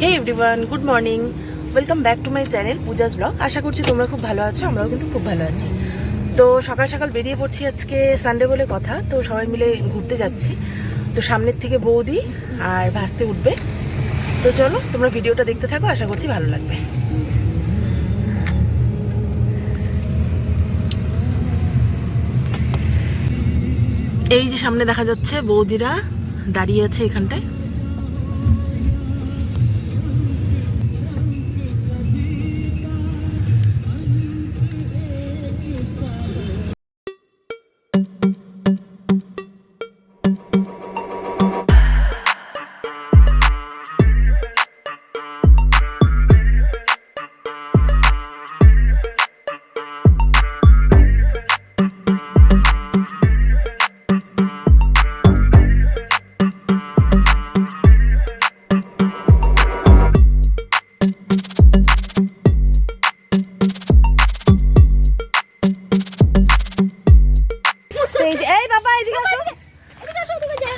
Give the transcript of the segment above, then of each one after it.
Hey everyone, good morning, welcome back to my channel Puja's blog. আশা করছি তোমরা খুব ভালো আছো, আমরাও কিন্তু খুব ভালো আছি। তো সকাল সকাল বেরিয়ে পড়ছি, আজকে সানডে বলে কথা, তো সবাই মিলে ঘুরতে যাচ্ছি। তো সামনের থেকে বৌদি আর ভাসতে উঠবে। তো চলো তোমরা ভিডিওটা দেখতে থাকো, আশা করছি ভালো লাগবে। এই যে সামনে দেখা যাচ্ছে বৌদিরা দাঁড়িয়ে আছে এখানটায়।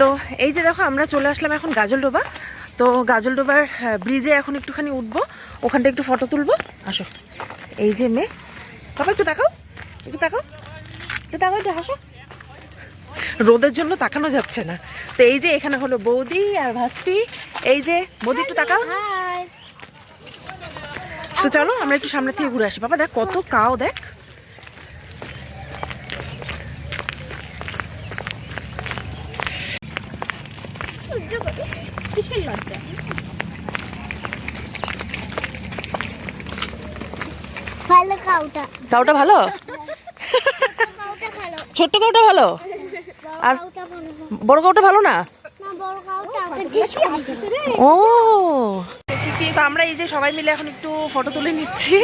তো এই যে দেখো আমরা চলে আসলাম এখন গাজলডোবা। তো গাজলডোবার ব্রিজে এখন একটুখানি উঠবো, ওখানটা একটু ফটো তুলবো। আসো, এই যে মেয়ে, বাবা একটু তাকাও, একটু তাকাও, একটু তাকাও, একটু হাসো। রোদের জন্য তাকানো যাচ্ছে না। তো এই যে এখানে হলো বৌদি আর ভাস্তি। এই যে বৌদি একটু তাকাও। তো চলো আমরা একটু সামনে থেকে ঘুরে আসি। বাবা দেখ কত কাও, দেখ। কাউটা ভালো, ছোট্ট কাউটা ভালো, আর বড় কাউটা ভালো না। ও, তো আমরা এই যে সবাই মিলে এখন একটু ফটো তুলে নিচ্ছি।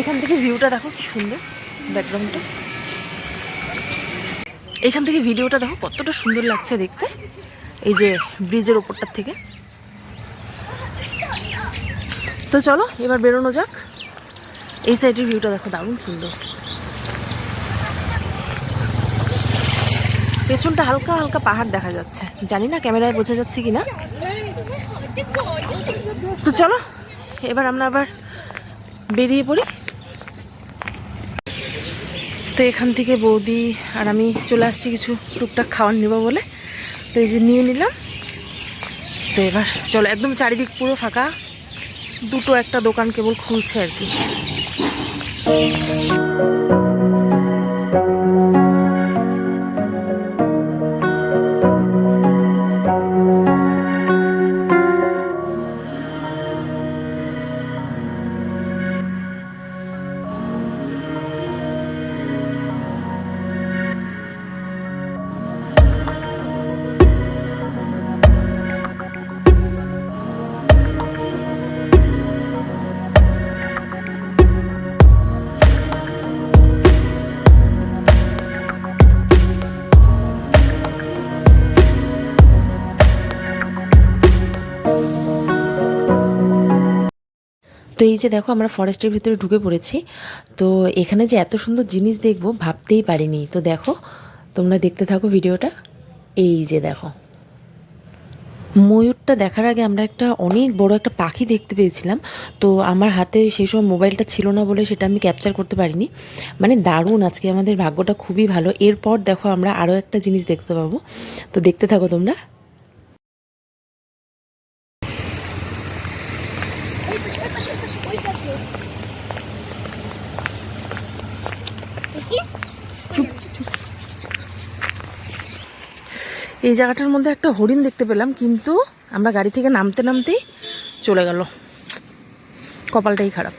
এখান থেকে ভিউটা দেখো কি সুন্দর, ব্যাকগ্রাউন্ডটা। এখান থেকে ভিডিওটা দেখো কতটা সুন্দর লাগছে দেখতে, এই যে ব্রিজের ওপরটার থেকে। তো চলো এবার বেরোনো যাক। এই সাইডের ভিউটা দেখো দারুণ সুন্দর। পেছনটা হালকা হালকা পাহাড় দেখা যাচ্ছে, জানি না ক্যামেরায় বোঝা যাচ্ছে কিনা। তো চলো এবার আমরা আবার বেরিয়ে পড়ি। তো এখান থেকে বৌদি আর আমি চলে আসছি কিছু টুকটাক খাবার নেবো বলে। তো এই যে নিয়ে নিলাম। তো এবার চলো, একদম চারিদিক পুরো ফাঁকা, দুটো একটা দোকান কেবল খুলছে আর কি। তো এই যে দেখো আমরা ফরেস্টের ভিতরে ঢুকে পড়েছি। তো এখানে যে এত সুন্দর জিনিস দেখবো ভাবতেই পারিনি। তো দেখো তোমরা দেখতে থাকো ভিডিওটা। এই যে দেখো, ময়ূরটা দেখার আগে আমরা একটা অনেক বড় একটা পাখি দেখতে পেয়েছিলাম। তো আমার হাতে সেই সময় মোবাইলটা ছিল না বলে সেটা আমি ক্যাপচার করতে পারিনি। মানে দারুণ, আজকে আমাদের ভাগ্যটা খুবই ভালো। এরপর দেখো আমরা আরও একটা জিনিস দেখতে পাবো। তো দেখতে থাকো তোমরা। এই জায়গাটার মধ্যে একটা হরিণ দেখতে পেলাম, কিন্তু আমরা গাড়ি থেকে নামতে নামতেই চলে গেল। কপালটাই খারাপ।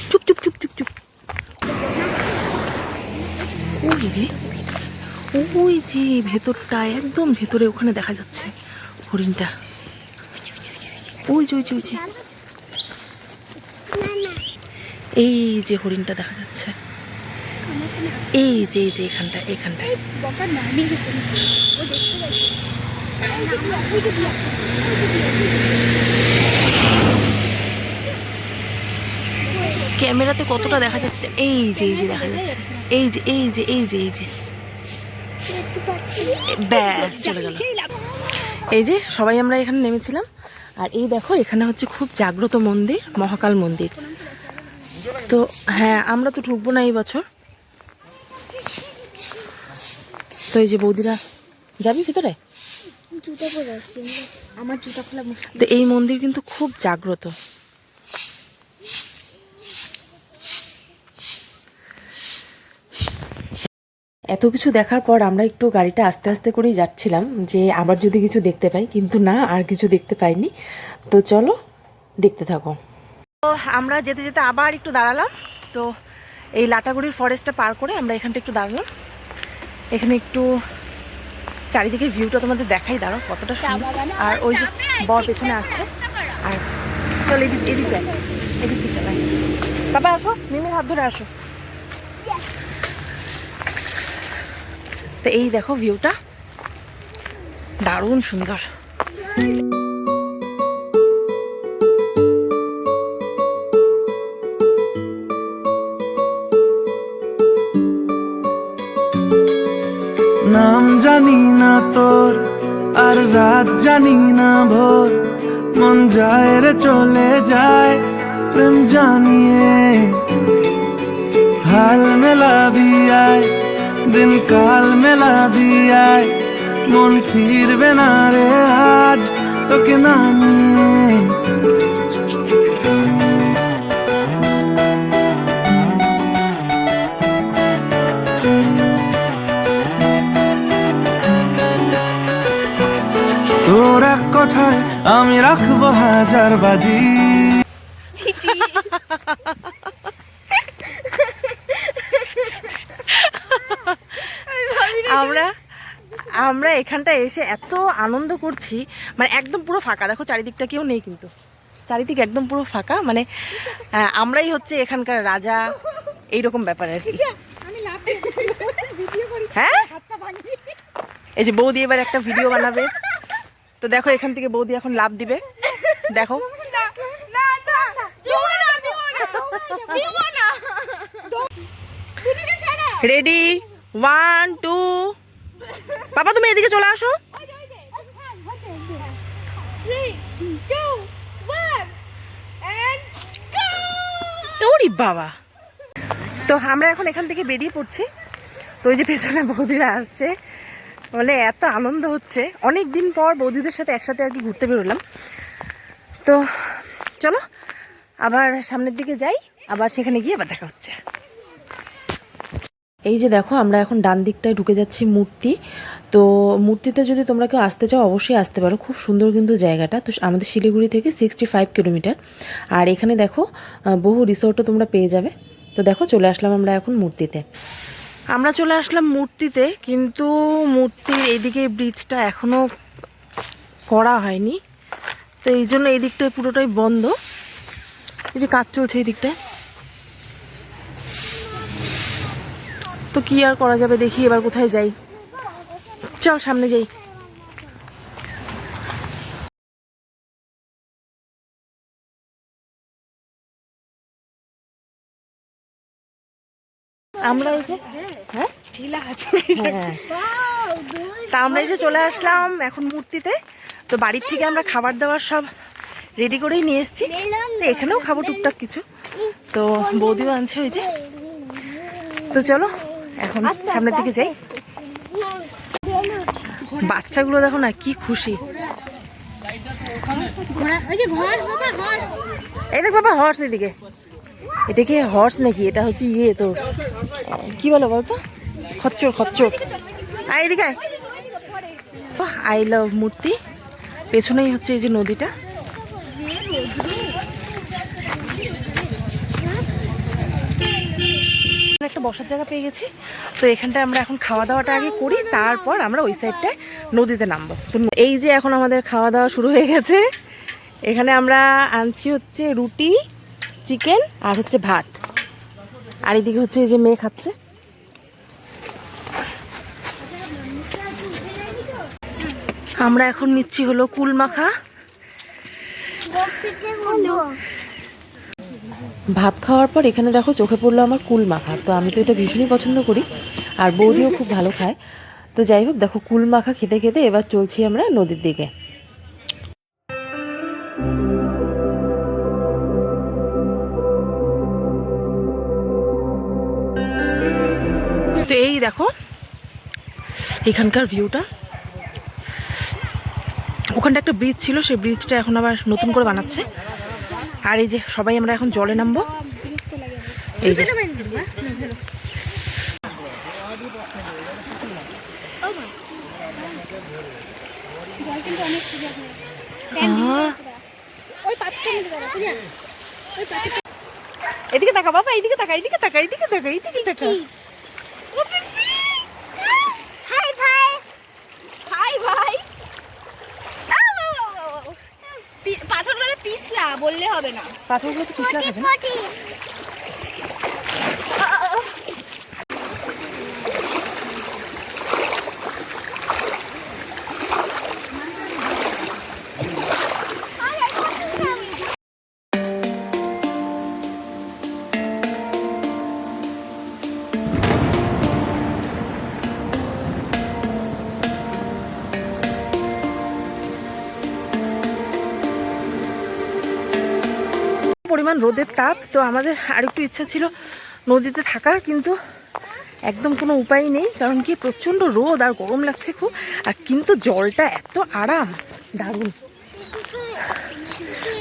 চুপ চুপ চুপ চুপ চুপ। ওই যে ভেতরটা, একদম ভেতরে ওখানে দেখা যাচ্ছে হরিণটা। ওই যে ওই যে ওই যে, এই যে হরিণটা দেখা যাচ্ছে। এই যে এই যে এখানটা, এখানটায়। ক্যামেরাতে কতটা দেখা যাচ্ছে, এই যে দেখা যাচ্ছে, এই যে এই যে এই যে এই যে ব্যাস চলে গেল। এই যে সবাই আমরা এখানে নেমেছিলাম, আর এই দেখো এখানে হচ্ছে খুব জাগ্রত মন্দির, মহাকাল মন্দির। তো হ্যাঁ, আমরা তো ঢুকবো না এই বছর। তো এই যে বৌদিরা, যাবি ভিতরে? আমার জুতা খোলা। তো এই মন্দির কিন্তু খুব জাগ্রত। এত কিছু দেখার পর আমরা একটু গাড়িটা আস্তে আস্তে করেই যাচ্ছিলাম, যে আবার যদি কিছু দেখতে পাই, কিন্তু না, আর কিছু দেখতে পাইনি। তো চলো দেখতে থাকো। তো আমরা যেতে যেতে আবার একটু দাঁড়ালাম। তো এই লাটাগুড়ির ফরেস্টটা পার করে আমরা এখানটা একটু দাঁড়ালাম। এখানে একটু চারিদিকের ভিউটা তোমাদের দেখাই, দাঁড়াও কতটা সুন্দর। আর ওই যে বর পেছনে আসছে। আর চল এদিক এদিক যাই, এদিক দিয়ে চালাই। বাবা আসো, মিমির হাত ধরে আসো। তো এই দেখো ভিউটা দারুণ সুন্দর। নাম জানি না তোর, আর রাত জানি না ভোর, মন যায় রে চলে যায় প্রেম জানিয়ে। হাল মেলাবি আয়, দিন কাল মেলাবি আয়, মন ফিরবে না রে আজ তোকে না নিয়ে। তোর এক কথায় আমি রাখবো হাজার বাজি। আমরা এখানটা এসে এত আনন্দ করছি, মানে একদম পুরো ফাঁকা, দেখো চারিদিকটা কেউ নেই, কিন্তু চারিদিক একদম পুরো ফাঁকা, মানে আমরাই হচ্ছে এখানকার রাজা, এইরকম ব্যাপার আর কি। হ্যাঁ, এই যে বৌদি এবার একটা ভিডিও বানাবে। তো দেখো এখান থেকে বৌদি এখন লাভ দিবে, দেখো। রেডি, 1 2। বাবা তুমি এদিকে চলে আসো। 3 2 1 and go! ওরে বাবা। তো আমরা এখন এখান থেকে বেরিয়ে পড়ছি। তো ওই যে পেছনে বৌদিরা আসছে, মানে এত আনন্দ হচ্ছে, অনেক দিন পর বৌদিদের সাথে একসাথে আর কি ঘুরতে বেরোলাম। তো চলো আবার সামনের দিকে যাই, আবার সেখানে গিয়ে আবার দেখা হচ্ছে। এই যে দেখো আমরা এখন ডান দিকটায় ঢুকে যাচ্ছি মূর্তি। তো মূর্তিতে যদি তোমরা কেউ আসতে চাও অবশ্যই আসতে পারো, খুব সুন্দর কিন্তু জায়গাটা। তো আমাদের শিলিগুড়ি থেকে 65 কিলোমিটার। আর এখানে দেখো বহু রিসোর্টও তোমরা পেয়ে যাবে। তো দেখো চলে আসলাম আমরা এখন মূর্তিতে। আমরা চলে আসলাম মূর্তিতে, কিন্তু মূর্তির এইদিকে ব্রিজটা এখনও করা হয়নি। তো এই জন্য এই দিকটায় পুরোটাই বন্ধ। এই যে কাজ চলছে এই দিকটায়। তো কি আর করা যাবে, দেখি এবার কোথায় যাই। চল সামনে যাই। আমরা এই যে হ্যাঁ তা আমরা এই যে চলে আসলাম এখন মূর্তিতে। তো বাড়ির থেকে আমরা খাবার দাবার সব রেডি করেই নিয়ে এসেছি। তো এখানেও খাবো টুকটাক কিছু। তো বৌদিও আনছে ওই যে। তো চলো এখন সামনের দিকে যাই। বাচ্চাগুলো দেখো না কি খুশি। এই দেখ বাবা হর্স, এদিকে। এটা কি হর্স নাকি? এটা হচ্ছে ইয়ে, তো কি বলো বলতো, খচ্চর খচ্চর। আর এদিকে আই লাভ মূর্তি। পেছনেই হচ্ছে এই যে নদীটা। একটা বসার জায়গা পেয়ে গেছি। তো এখানটায় আমরা এখন খাওয়া দাওয়াটা আগে করি, তারপর আমরা ওই সাইডটায় নদীতে নামবো। তো এই যে এখন আমাদের খাওয়া দাওয়া শুরু হয়ে গেছে। এখানে আমরা আনছি হচ্ছে রুটি, চিকেন আর হচ্ছে ভাত। আর এদিকে হচ্ছে এই যে মেয়ে খাচ্ছে। আমরা এখন নিচ্ছি হলো কুল মাখা। ভাত খাওয়ার পর এখানে দেখো চোখে পড়লো আমার কুল মাখা। তো আমি তো এটা ভীষণই পছন্দ করি, আর বৌদিও খুব ভালো খায়। তো যাই হোক দেখো কুল মাখা খেতে খেতে এবার চলছি আমরা নদীর দিকে। তো এই দেখো এখানকার ভিউটা, ওখানটা একটা ব্রিজ ছিল, সেই ব্রিজটা এখন আবার নতুন করে বানাচ্ছে। আর এই যে সবাই আমরা এখন জলে নামবো, এই যে এদিকে তাকা বাবা, এদিকে তাকা, এদিকে তাকা, এদিকে তাকা, এদিকে তাকা। হাই ভাই, হাই ভাই। পাথরগুলো পিছলা বললে হবে না, পাথরগুলো তো পিছলা থাকে না। পরিমাণ রোদের তাপ, তো আমাদের আরেকটু ইচ্ছা ছিল নদীতে থাকার, কিন্তু একদম কোনো উপায় নেই, কারণ কি প্রচণ্ড রোদ আর গরম লাগছে খুব। আর কিন্তু জলটা এত আরাম, দারুণ।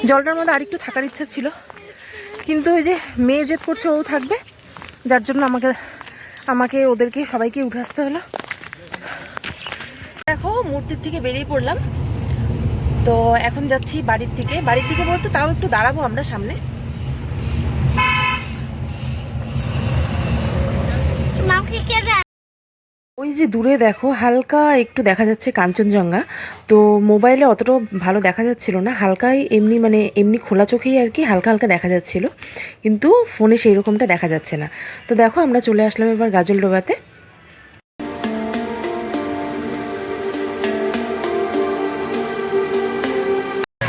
জলটার মধ্যে আরেকটু থাকার ইচ্ছা ছিল, কিন্তু ওই যে মেয়ে জেদ করছে ও থাকবে, যার জন্য আমাকে ওদেরকে সবাইকে উঠে আসতে হলো। দেখো মূর্তির থেকে বেরিয়ে পড়লাম, তো এখন যাচ্ছি বাড়ির দিকে বলতে তাও একটু দাঁড়াবো আমরা সামনে। ওই যে দূরে দেখো হালকা একটু দেখা যাচ্ছে কাঞ্চনজঙ্ঘা, তো মোবাইলে অতটা ভালো দেখা যাচ্ছিল না, হালকাই এমনি খোলা চোখেই আর কি হালকা হালকা দেখা যাচ্ছিল, কিন্তু ফোনে সেই রকমটা দেখা যাচ্ছে না। তো দেখো আমরা চলে আসলাম এবার গাজলডোবাতে।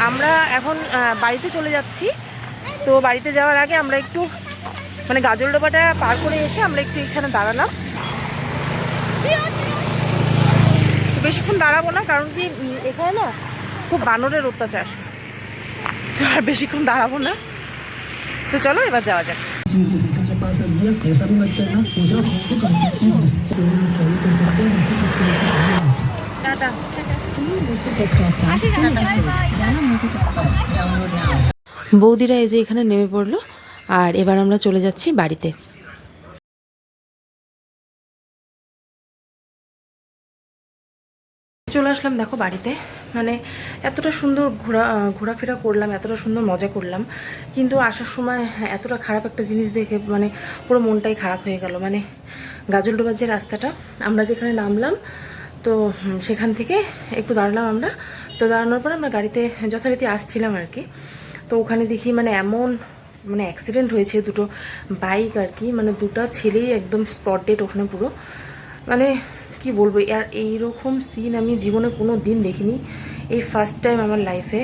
আমরা এখন বাড়িতে চলে যাচ্ছি। তো বাড়িতে যাওয়ার আগে আমরা একটু গাজলডোবাটা পার করে এসে আমরা একটু এখানে দাঁড়ালাম। বেশিক্ষণ দাঁড়াবো না, কারণ কি এখানে না খুব বানরের অত্যাচার, তো আর বেশিক্ষণ দাঁড়াবো না। তো চলো এবার যাওয়া যাক। টাটা। বৌদিরা এই যে এখানে নেমে পড়লো, আর এবার আমরা চলে যাচ্ছি বাড়িতে। চলে আসলাম দেখো বাড়িতে, এতটা সুন্দর ঘোরাফেরা করলাম, এতটা সুন্দর মজা করলাম, কিন্তু আসার সময় এতটা খারাপ একটা জিনিস দেখে পুরো মনটাই খারাপ হয়ে গেল। গাজলডোবার যে রাস্তাটা, আমরা যেখানে নামলাম, তো সেখান থেকে একটু দাঁড়ালাম আমরা, তো দাঁড়ানোর পর আমরা গাড়িতে যথারীতি আসছিলাম আর কি। তো ওখানে দেখি এমন অ্যাক্সিডেন্ট হয়েছে, দুটো বাইক আর কি, দুটো ছেলেই একদম স্পট ডেড ওখানে পুরো। কি বলবো, আর এইরকম সিন আমি জীবনে কোনো দিন দেখিনি, এই ফার্স্ট টাইম আমার লাইফে।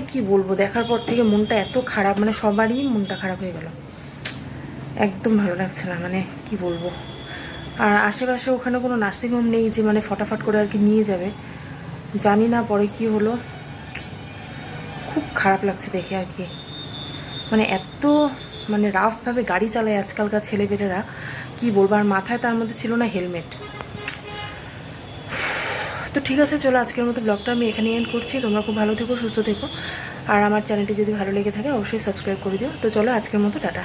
কি বলবো, দেখার পর থেকে মনটা এত খারাপ, সবারই মনটা খারাপ হয়ে গেল, একদম ভালো লাগছে না, কি বলবো। আর আশেপাশে ওখানে কোনো নার্সিংহোম নেই যে ফটাফট করে আর কি নিয়ে যাবে, জানি না পরে কি হলো, খুব খারাপ লাগছে দেখে আর কি। এত রাফভাবে গাড়ি চালায় আজকালকার ছেলেপেলেরা, কি বলবো। আর মাথায় তার মধ্যে ছিল না হেলমেট। তো ঠিক আছে, চলো আজকের মতো ব্লগটা আমি এখানে এন্ড করছি। তোমরা খুব ভালো থেকো, সুস্থ থেকো, আর আমার চ্যানেলটি যদি ভালো লেগে থাকে অবশ্যই সাবস্ক্রাইব করে দিও। তো চলো আজকের মতো টাটা।